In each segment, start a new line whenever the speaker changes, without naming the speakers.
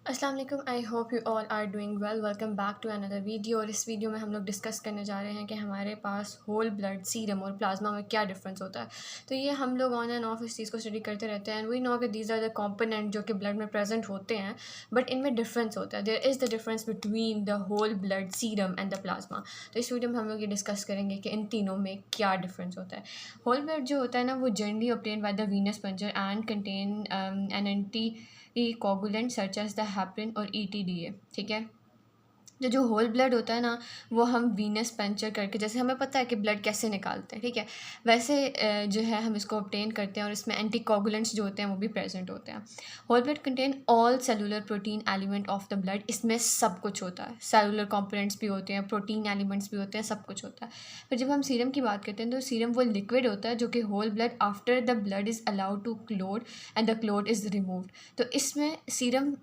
अस्सलाम वालेकुम। I hope you all are doing well. Welcome back to another video. और इस वीडियो में हम लोग डिस्कस करने जा रहे हैं कि हमारे पास होल ब्लड, सीरम और प्लाज्मा में क्या डिफरेंस होता है। तो ये हम लोग ऑन एंड ऑफ इस चीज़ को स्टडी करते रहते हैं। एंड वी नो कि दीज आर द कॉम्पोनेंट जो कि ब्लड में प्रेजेंट होते हैं, बट इनमें डिफरेंस होता है। There is the difference between the whole blood, serum and the plasma. तो इस वीडियो में हम लोग ये डिस्कस करेंगे कि इन तीनों में क्या डिफरेंस होता है। होल ब्लड जो होता है ना, वो generally obtain by the venous puncture and contain an anti coagulant such as the heparin और ETDA। ठीक है। तो जो होल ब्लड होता है ना, वो हम वीनस पंचर करके, जैसे हमें पता है कि ब्लड कैसे निकालते हैं, ठीक है, वैसे जो है हम इसको ऑब्टेन करते हैं और इसमें एंटीकोगुलेंट्स जो होते हैं वो भी प्रेजेंट होते हैं। Whole blood contain all cellular protein element of the blood. इसमें सब कुछ होता है, सेलुलर कंपोनेंट्स भी होते हैं, प्रोटीन एलिमेंट्स भी होते हैं, सब कुछ होता है। फिर जब हम सीरम की बात करते हैं तो सीरम वो लिक्विड होता है जो कि whole blood after the blood is allowed to clot and the clot is removed. तो इसमें सीरम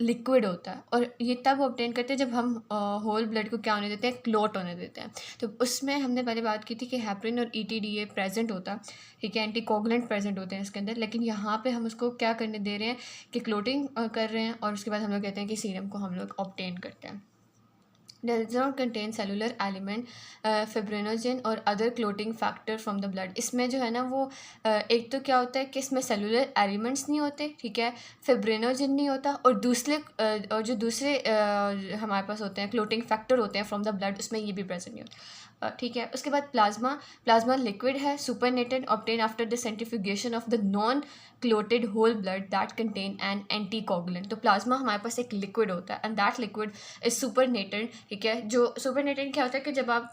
लिक्विड होता है और ये तब ऑब्टेन करते हैं जब हम होल ब्लड को क्या होने देते हैं, क्लोट होने देते हैं। तो उसमें हमने पहले बात की थी कि हेपरिन और ETDA प्रेजेंट होता है, ठीक है, एंटीकोगुलेंट प्रेजेंट होते हैं इसके अंदर। लेकिन यहाँ पे हम उसको क्या करने दे रहे हैं कि क्लोटिंग कर रहे हैं, और उसके बाद हम लोग कहते हैं कि सीरम को हम लोग ऑब्टेन करते हैं। does not contain cellular element, fibrinogen और other clotting factor from the blood. इसमें जो है ना वो एक तो क्या होता है कि इसमें सेलुलर एलिमेंट्स नहीं होते, ठीक है, फिब्रिनोजन नहीं होता, और और जो दूसरे हमारे पास होते हैं क्लोटिंग फैक्टर होते हैं फ्रॉम द ब्लड, उसमें ये भी प्रेजेंट नहीं होता। ठीक है। उसके बाद प्लाज्मा लिक्विड है, supernatant, obtain after the centrifugation of the non clotted whole blood that contain an anticoagulant. तो प्लाज्मा हमारे पास एक लिक्विड होता है and that liquid is supernatant. ठीक है। जो सुपरनेटेड क्या होता है कि जब आप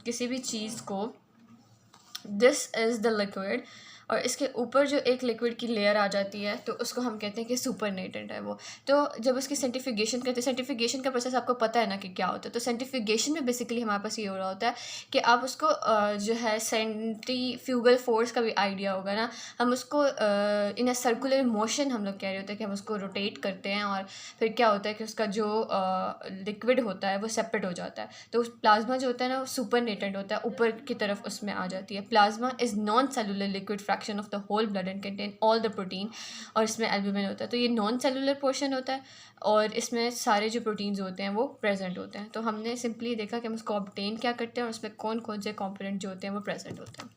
किसी भी चीज़ को, दिस इज़ द लिक्विड, और इसके ऊपर जो एक लिक्विड की लेयर आ जाती है तो उसको हम कहते हैं कि सुपरनेटेड है वो। तो जब उसकी सेंट्रीफ्यूगेशन करते हैं, सेंट्रीफ्यूगेशन का प्रोसेस आपको पता है ना कि क्या होता है। तो सेंट्रीफ्यूगेशन में बेसिकली हमारे पास ये हो रहा होता है कि आप उसको जो है सेंट्रीफ्यूगल फोर्स का भी आइडिया होगा ना, हम उसको इन अ सर्कुलर मोशन हम लोग कह रहे होते हैं कि हम उसको रोटेट करते हैं, और फिर क्या होता है कि उसका जो लिक्विड होता है वो सेपरेट हो जाता है। तो प्लाज्मा जो होता है ना वो सुपरनेटेड होता है, ऊपर की तरफ उसमें आ जाती है। Plasma is non cellular liquid fraction of the whole blood and contain all the protein, और इसमें एल्ब्यूमिन होता है। तो ये नॉन सेलुलर पोर्शन होता है और इसमें सारे जो प्रोटीन्स होते हैं वो प्रेजेंट होते हैं। तो हमने सिंपली देखा कि हम उसको ऑब्टेन क्या करते हैं और उसमें कौन कौन से कॉम्पोनेंट जो होते हैं वो प्रेजेंट होते हैं।